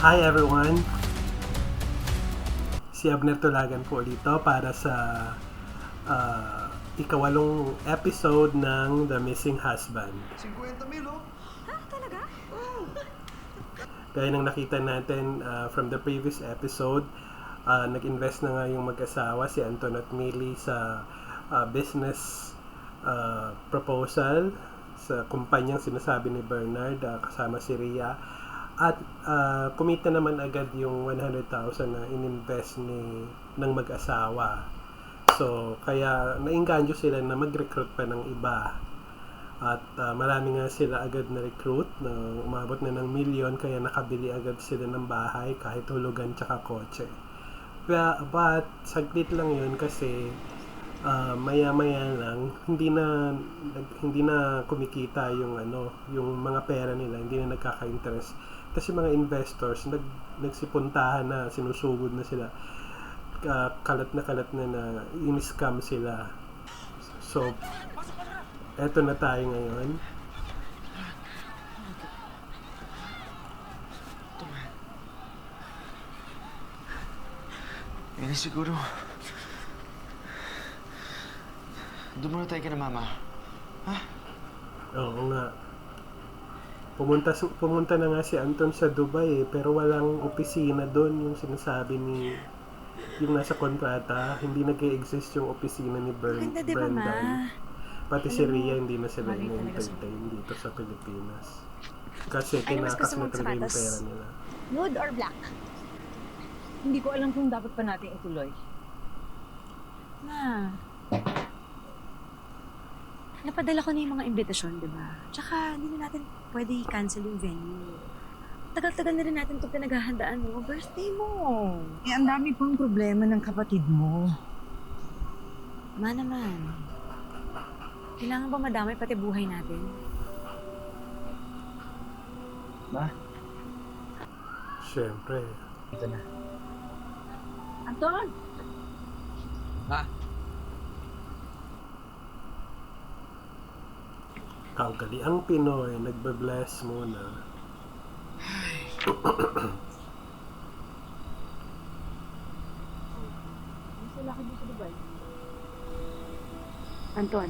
Hi everyone! Si Abner Tulagan po dito para sa ikawalong episode ng The Missing Husband. 50,000 oh. Ha? Talaga? Gaya ng nakita natin from the previous episode, nag-invest na nga yung mag-asawa, si Anton at Millie, sa business proposal sa kumpanyang sinasabi ni Bernard kasama si Rhea. At kumita naman agad yung 100,000 na ininvest ng mag-asawa. So, kaya nainganyo sila na mag-recruit pa ng iba. At marami nga sila agad na recruit, na umabot na ng milyon, kaya nakabili agad sila ng bahay, kahit hulugan tsaka kotse. But saglit lang yun kasi maya-maya lang hindi na kumikita yung mga pera nila, hindi na nagkaka-interest. Kasi mga investors nagsipuntahan na, sinusugod na sila, kalat na in-scam sila. So eto na tayo ngayon. Yan siguro. Doon muna tayo kina mama. Ha? Oo nga. Pumunta na nga si Anton sa Dubai pero walang opisina doon, yung sinasabi yung nasa kontrata, hindi nag-e-exist yung opisina ni Maganda, di ba, Ma? Brendan. Pati si Rhea hindi na sila Mali talaga in-entertain dito sa Pilipinas. Kasi Ano mas tinakas gusto na mong talaga yung sapatos? pera nila. Nude or black? Hindi ko alam kung dapat pa natin ituloy. Ma. Napadala ko na yung mga imbitasyon, di ba? Tsaka, hindi na natin pwede i-cancel yung venue. Tagal-tagal na rin natin itong pinaghahandaan mo. Birthday mo. Eh, ang dami pang problema ng kapatid mo. Ma naman. Kailangan ba madamay pati buhay natin? Ma? Siyempre. Ito na. Anton! Ma? Kagali ang Pinoy, nagbe-bless muna. Nasa laki mo sa Dubai. Anton,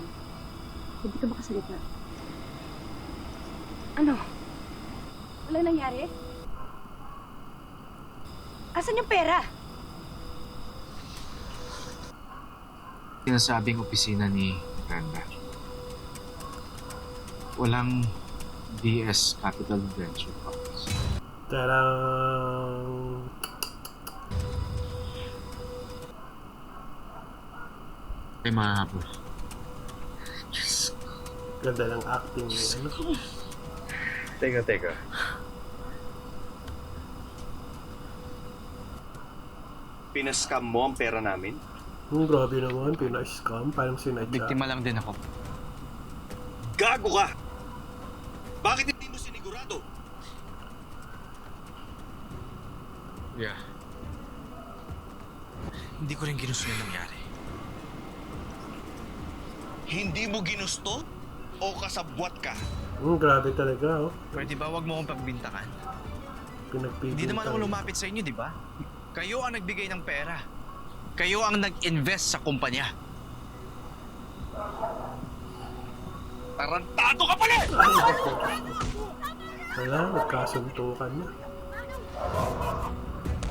hindi ka makasalita. Ano? Wala nangyari? Asan yung pera? Sinasabing opisina ni Brenda. Walang DS Capital Venture Funds. Tarang! Ay mahabol. Ganda ng acting niya. Teka. Pinascam mo ang pera namin? Grabe naman, pina-scam, parang sinadya. Biktima lang din ako. Gago ka! Bakit hindi mo sinigurado? Yeah. Hindi ko rin ginusto yung nangyari. Hindi mo ginusto? O kasabwat ka? Grabe talaga, oh. Pwede ba wag mo akong pagbintangan? Pinagpipintang. Hindi naman ako lumapit sa inyo, di ba? Kayo ang nagbigay ng pera. Kayo ang nag-invest sa kumpanya. Tarantado ka pala! Wala, nagkasuntukan na.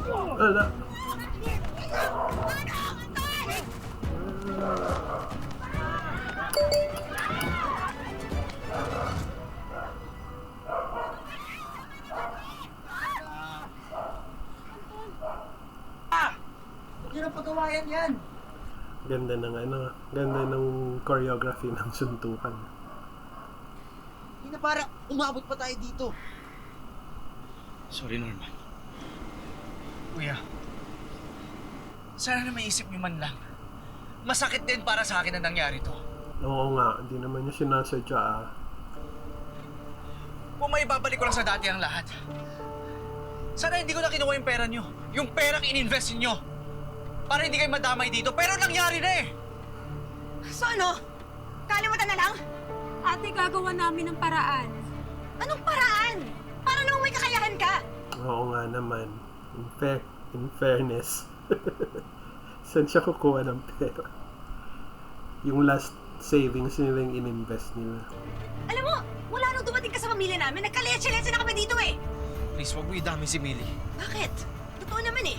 Wala. Hindi na pagawayan yan. Ganda ng choreography ng suntukan. Hindi na para umabot pa tayo dito. Sorry, Norman. Kuya, sana na maisip niyo man lang. Masakit din para sa akin na nangyari to. Oo nga, hindi naman niya sinasadya ah. Kung may babalik ko lang sa dati ang lahat. Sana hindi ko na kinuha yung pera niyo. Yung perang ininvest niyo. Para hindi kayo madamay dito. Pero nangyari na eh! So ano? Kalimutan na lang? Ate, gagawa namin ng paraan. Anong paraan? Para naman may kakayahan ka? Oo nga naman. In fairness. Saan siya kukuha ng pera? Yung last savings nila yung in-invest nila. Alam mo, mula nung dumating ka sa pamilya namin, nagkaletse-letse na kami dito eh. Please, wag mo idami si Millie. Bakit? Totoo naman eh.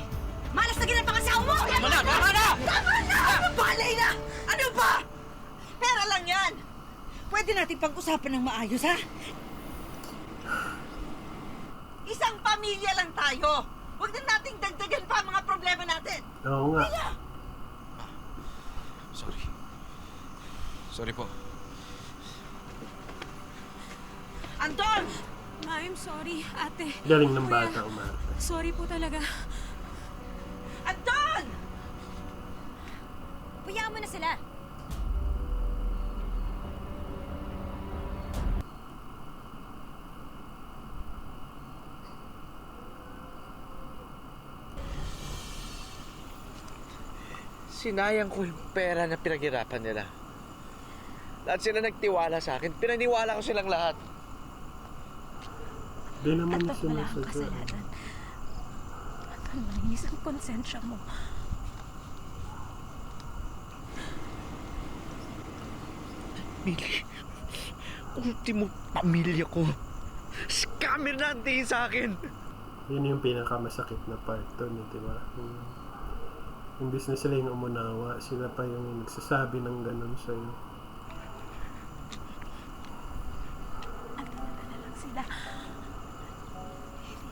Malas na ginang pangasawa mo! Tama na! Tama na! Tama na! Balay na! Ano ba? Pera lang yan! Pwede natin pag-usapan ng maayos, ha? Isang pamilya lang tayo. Huwag na nating dagdagan pa ang mga problema natin. Oo nga. Sorry. Sorry po. Anton! Ma, I'm sorry, ate. Galing ng Kuya, bata umarte. Sorry po talaga. Anton! Puyaan mo na sila. Sinayang ko yung pera na pinaghirapan nila. Lahat sila nagtiwala sa akin. Pinaniwala ko silang lahat. Di naman At wala kang sinasadya. kasalanan. At malinis ang konsensya mo. Millie, ultimo pamilya ko. Scammer na ang tingin sa akin. Yun yung pinakamasakit na part doon, di ba? Imbis na sila yung umunawa, sila pa yung nagsasabi ng ganun sa'yo. Ano na lang sila.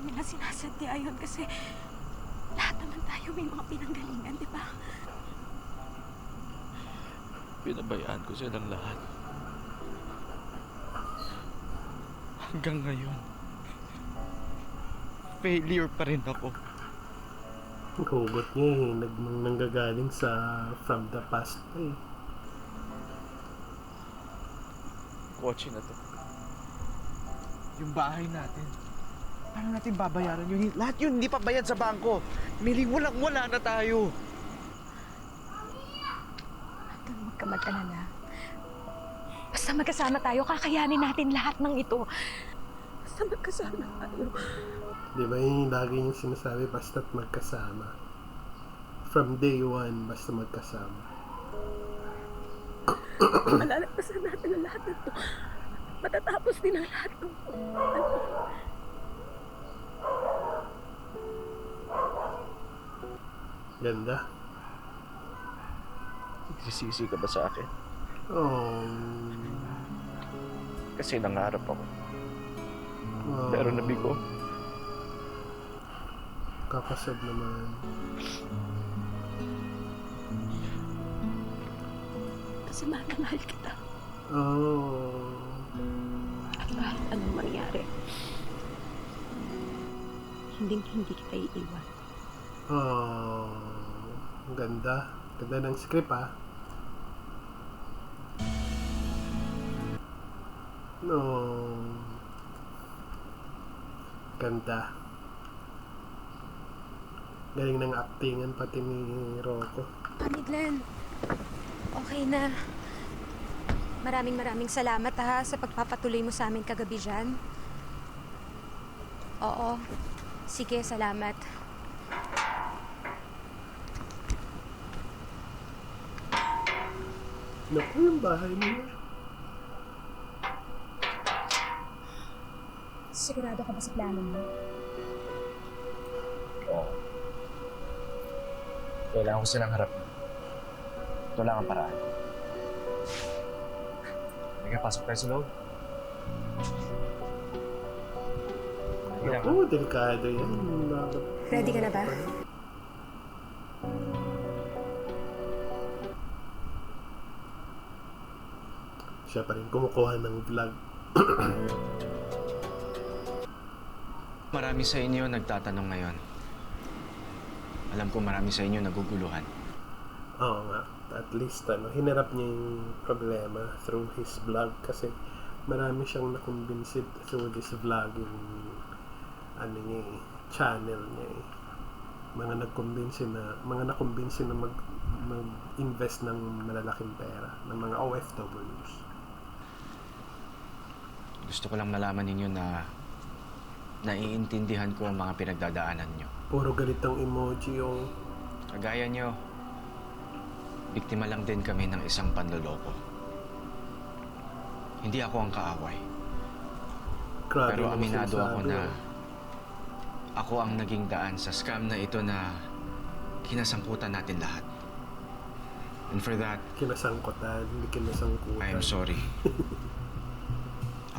Hindi nila sinasadya yun kasi lahat naman tayo may mga pinanggalingan, di ba? Pinabayaan ko silang lahat. Hanggang ngayon, failure pa rin ako. Ang hugot niya eh, nanggagaling sa from the past pa eh. Kotse na to. Yung bahay natin. Paano natin babayaran yun? Lahat yun hindi pa bayad sa bangko. Millie, walang-wala na tayo. Huwag ka mag-alala. Basta magkasama tayo, kakayanin natin lahat ng ito. Basta magkasama tayo. Di ba yung lagi yung sinasabi, basta't magkasama. From day one, basta magkasama. Malalagpasan natin ang lahat ng ito. Matatapos din ang lahat ng ito. Ganda. Nagsisisi ka ba sa akin? Oh. Kasi nangarap ako. Oh. Pero nabigo. Kakasad naman. Kasi mahal na mahal kita. Oh. At kahit anong mangyari, hindi kita iiwan. Oh. Ang ganda. Ganda ng script ah. No. Ganda. Galing ng actingan pati ni Rocco. Honey Glenn, okay na. Maraming salamat ha sa pagpapatuloy mo sa amin kagabi dyan. Oo. Sige, salamat. Naku, yung bahay niya. Sigurado ka ba sa plano mo? Oo. Kailangan ko silang harap. Ito lang ang paraan. Halika, pasok tayo sa loob. Halika nga. Naku, delikado yan. Ready ka na ba? Siya pa rin kumukuha ng vlog. Marami sa inyo nagtatanong ngayon. Alam ko marami sa inyo naguguluhan. Oo nga. At least, hinarap niya yung problema through his vlog kasi marami siyang nakumbinsid through this vlogging niya channel niya eh. Mga nakumbinsin na mag-invest ng malalaking pera ng mga OFWs. Gusto ko lang malaman ninyo na naiintindihan ko ang mga pinagdadaanan nyo. Puro galitong emoji yung... Kagaya nyo, biktima lang din kami ng isang panloloko. Hindi ako ang kaaway. Grabe Pero naman aminado sinasabi, ako na oh. ako ang naging daan sa scam na ito na kinasangkutan natin lahat. And for that, Kinasangkutan, hindi kinasangkutan. I am sorry.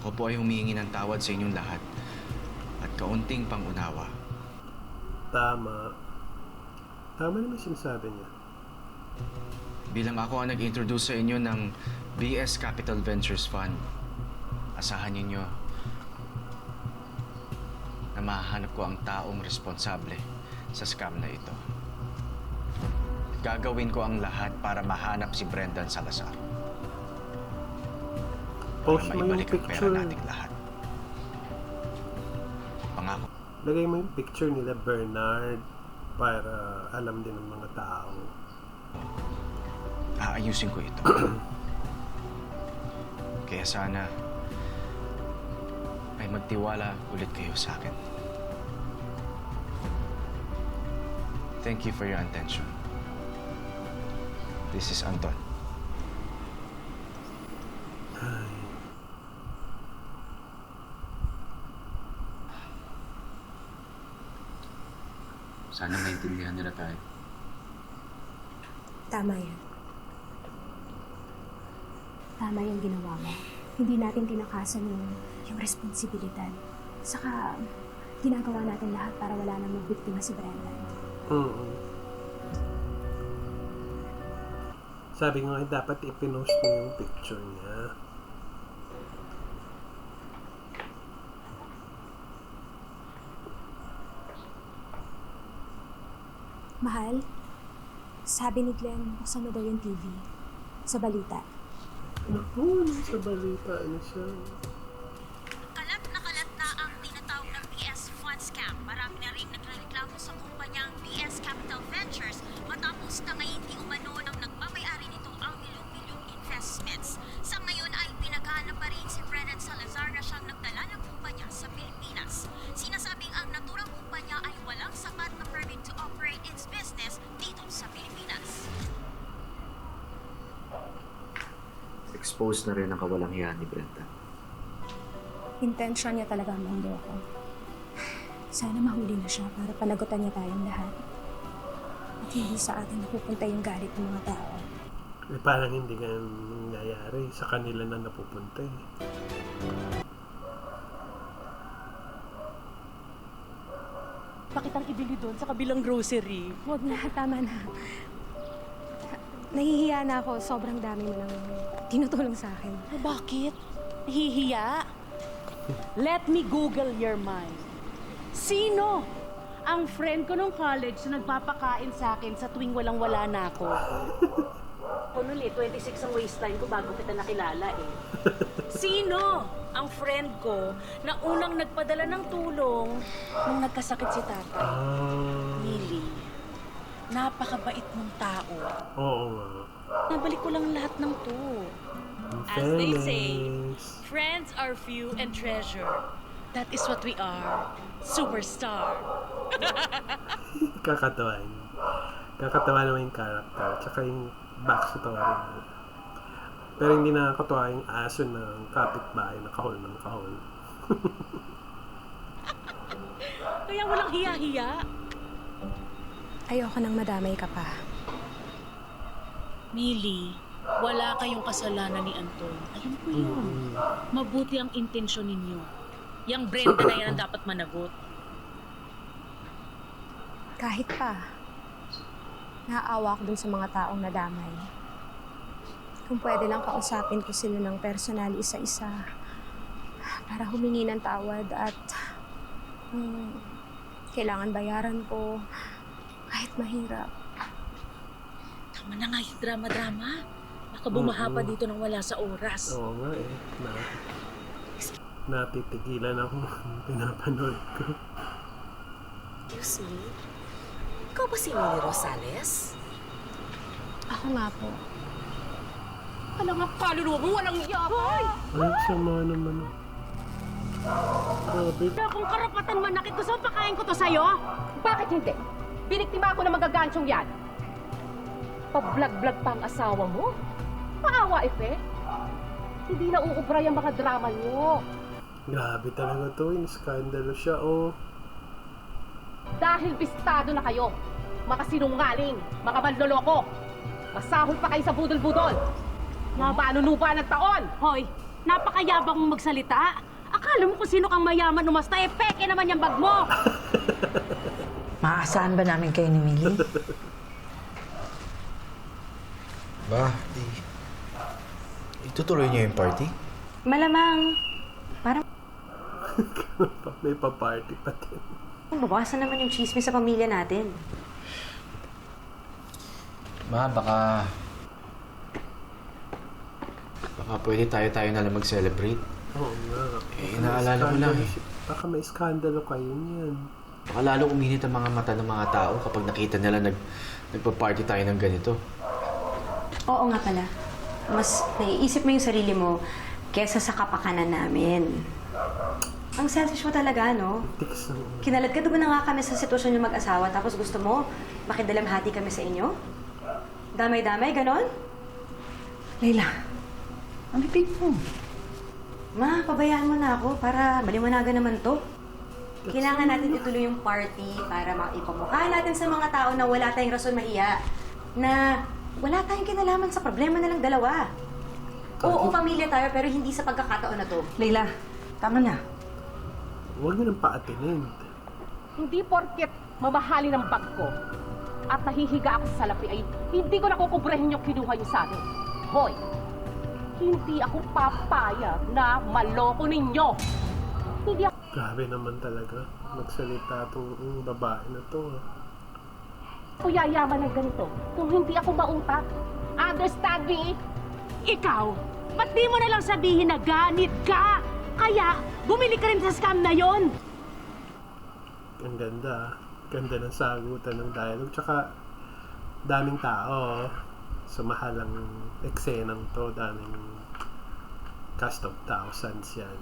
Ako po ay humihingi ng tawad sa inyong lahat at kaunting pangunawa. Tama. Tama naman sinasabi niya. Bilang ako ang nag-introduce sa inyo ng BS Capital Ventures Fund, asahan ninyo na mahahanap ko ang taong responsable sa scam na ito. Gagawin ko ang lahat para mahanap si Brendan Salazar. Para Post mo yung maibalik ang pera picture. nating lahat. Pangako. Lagay mo yung picture nila Bernard para alam din ng mga tao. Aayusin ko ito. Kaya sana ay magtiwala ulit kayo sa akin. Thank you for your attention. This is Anton. Sana maintindihan nila tayo. Tama yan. Tama yung ginawa mo. Hindi natin tinakasan yung responsibilidad. Saka, ginagawa natin lahat para wala nang magbiktima si Brendan. Sabi nga dapat ipinost mo yung picture niya. Mahal, sabi ni Glenn, buksan mo daw yung TV. Sa balita. Naku, sa balita ano siya. Kalat na ang tinatawag ng BS Fund Scam. Marami na rin nagreklamo sa kumpanyang BS Capital Ventures matapos na ngayon di umano ng nagmamayari nito ang milyong-milyong investments. Sa ngayon ay pinaghahanap pa rin si Brendan Salazar na siyang nagdala ng kumpanya sa Pilipinas. Sinasabing ang naturang kumpanya ay walang sapat na permit to operate its business dito sa Pilipinas. Exposed na rin ang kawalang hiya ni Brenda. Intensyon niya talaga ang manloko. Sana mahuli na siya para panagutan niya tayong lahat. At hindi sa atin napupunta yung galit ng mga tao. Eh, parang hindi ganun nangyayari. Sa kanila na napupunta eh. Bakit ang ibili doon sa kabilang grocery? Huwag na, tama na. Nahihiya na ako. Sobrang dami mo nang tinutulong sa akin. Bakit? Nahihiya? Let me Google your mind. Sino ang friend ko nung college na nagpapakain sa akin sa tuwing walang-wala na ako? Noon 26 ang waistline ko bago kita nakilala eh. Sino ang friend ko na unang nagpadala ng tulong nung nagkasakit si tata? Millie, napakabait mong tao. Oo nga. Nabalik ko lang lahat ng to. As they say, friends are few and treasure. That is what we are. Superstar. Kakatawa yun. Kakatawa naman yung character. Tsaka yung backstory niya. Pero hindi nakakatawa yung aso ng kapitbahay na kahol ng kahol. Kaya walang hiya-hiya. Ayoko nang madamay ka pa. Millie, wala kayong kasalanan ni Anton. Alam ko yun. Mabuti ang intensyon ninyo. Yang Brenda na yan ang dapat managot. Kahit pa, naaawa ako dun sa mga taong nadamay. Kung pwede lang kausapin ko sila ng personal isa-isa para humingi ng tawad at kailangan bayaran ko kahit mahirap. Tama na nga yung drama-drama. Baka bumaha pa dito nang wala sa oras. Oo nga eh. Natitigilan ako pinapanood ko. Excuse me? Ikaw ba si Millie Rosales? Ako nga po. Alam nga, kaluluwa mo, walang yaka! Ay, sama naman. Grabe. Kung karapatan manakit, gusto mo pakain ko to sa'yo? Bakit hindi? Biniktima ako ng magagansyong yan. Pa-vlog-vlog pa ang asawa mo. Paawa, Efe. Hindi na uubra yung mga drama niyo. Grabe talaga to. Skandalo siya, oh. Dahil bistado na kayo. Mga sinungaling, mga manloloko. Masahol pa kayo sa budol-budol. Mga manunuba ng taon. Hoy, napakayabang mong magsalita. Akala mo kung sino kang mayaman umasta, eh peke naman yung bag mo. Maaasahan ba namin kayo ni Millie? Ba, itutuloy niyo yung party? Malamang, parang May pa-party pa din. bawasan naman yung chismis sa pamilya natin. Ma, baka pwede tayo na lang mag-celebrate. Oo nga. Inaalala ko lang eh. Baka may skandalo kayo niyan. Baka lalo uminit ang mga mata ng mga tao kapag nakita nila nagpa-party tayo ng ganito. Oo nga pala. Mas naiisip mo yung sarili mo kesa sa kapakanan namin. Ang selfish mo talaga, no? Tiks na. Kinaladkad mo na nga kami sa sitwasyon yung mag-asawa tapos gusto mo makidalamhati kami sa inyo? Damay-damay, ganon? Layla, ang bibig mo. Ma, pabayaan mo na ako para maliwanagan naman to. Kailangan natin ituloy yung party para maipamukha natin sa mga tao na wala tayong rason mahiya. Na wala tayong kinalaman sa problema na lang dalawa. Oo, pamilya tayo pero hindi sa pagkakataon na to. Layla, tama na. Huwag niyo nang pa-attend. Hindi porket mamahalin ang bag ko at nahihiga ako sa salapi ay hindi ko nakukubrehin yung kinuha niyo sa akin. Hoy, hindi ako papayag na maloko ninyo. Hindi ako... Grabe naman talaga. Magsalita itong babae na to. Ako yayaman ng ganito kung hindi ako mautak. Understand me? Ikaw, ba't di mo na lang sabihin na ganit ka? Kaya, bumili ka rin sa scam na yon. Ang ganda. Ganda ng sagutan ng dialogue. Tsaka, daming tao. Sumahalang eksenang to. Daming cast of thousands yan.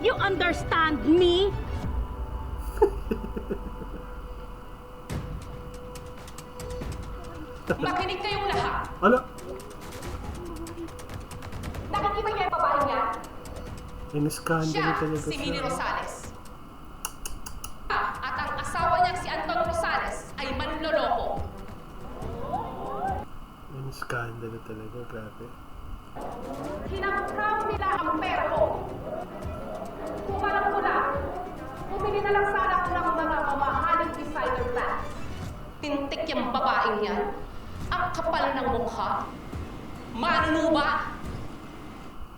You understand me? Makinig kayong lahat. Ano? Nakikita niyo yung babae niya? Iniskandalo talaga si Minnie siya. Rosales. At ang asawa niya si Anton Rosales ay manloloko. Iniskandalo talaga. Grabe. Kinakram nila ang pera ko. Kung alam ko na, bumili na lang sana ako ng mga mamahaling designer bags. Tintik yung babaeng yan. Ang kapal ng mukha. Manunuba.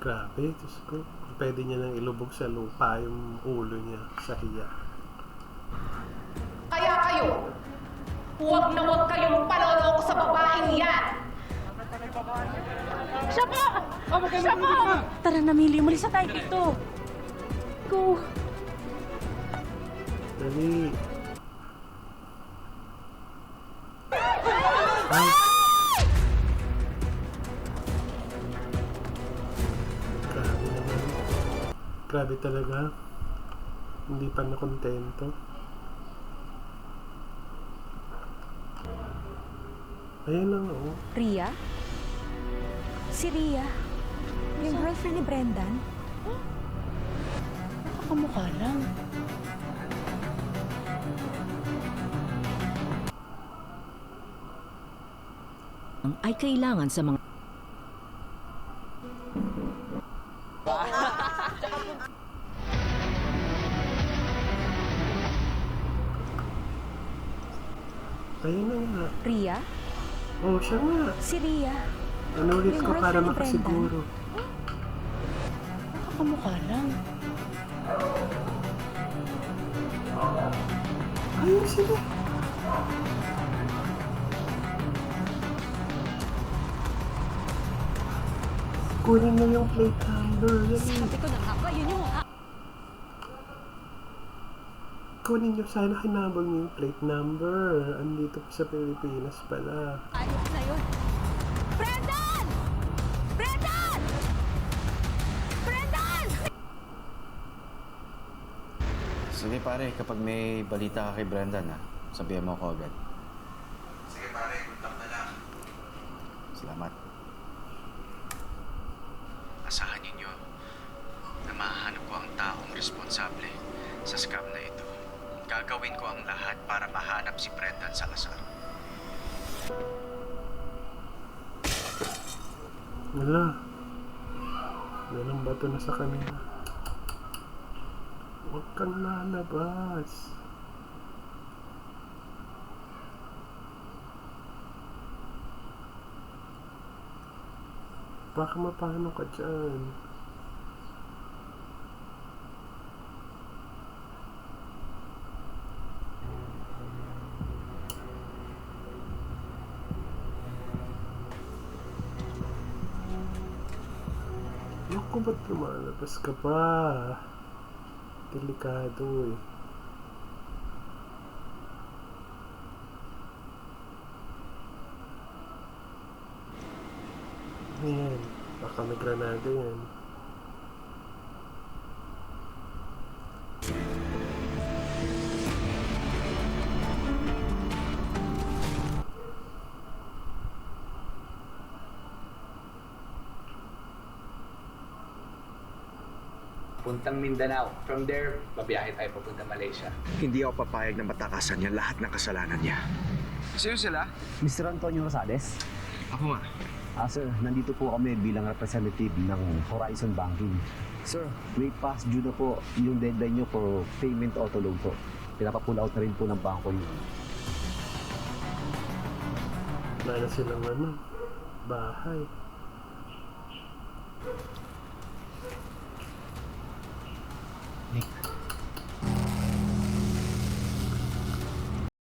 Grabe. Diyos ko. Pwede niya nang ilubog sa lupa yung ulo niya sa hiya. Kaya kayo, huwag na huwag kayong paloloko sa babaeng yan. Siya po! Siya po! Tara na, Millie. Umalis na tayo dito. Go. Dali. Ay. Grabe naman. Grabe talaga. Hindi pa nakontento. Ayan lang, oh. Ria? Si Ria? Yung girlfriend ni Brendan? Nakakamukha lang. Ay kailangan sa mga Ayan na nga. Ria? Oh, siya nga. Si Ria? Inulit Yung ko para girlfriend ni makasiguro. Nakakamukha lang. Ayun sila. Kunin mo yung plate number. Sabi ko na nga ba, yun yung... Kunin nyo sana hinabol nyo yung plate number. Andito pa sa Pilipinas pala. Ayos na yun. Brendan! Brendan! Brendan! pare, kapag may balita ka kay Brendan, ha, sabihan mo ako agad. Sige pare, good luck na lang. Salamat. Asahan ninyo na mahanap ko ang taong responsable sa scam na ito. Gagawin ko ang lahat para mahanap si Brendan Salazar. Wala. Walang bato na sa kanila. Huwag kang lalabas. Baka mapano ka dyan. Naku, ba't lumalabas ka pa? Delikado eh. Ayan, baka may granada yan. Puntang Mindanao. From there, babiyahe tayo papunta Malaysia. Hindi ako papayag na matakasan niya lahat ng kasalanan niya. Sino sila? Mr. Antonio Rosales? Ako nga. Sir, nandito po kami bilang representative ng Horizon Banking. Sir, way past due na po yung deadline nyo for payment auto loan po. Pinapapull out na rin po ng bangko yun. Wala na silang bahay. Nick,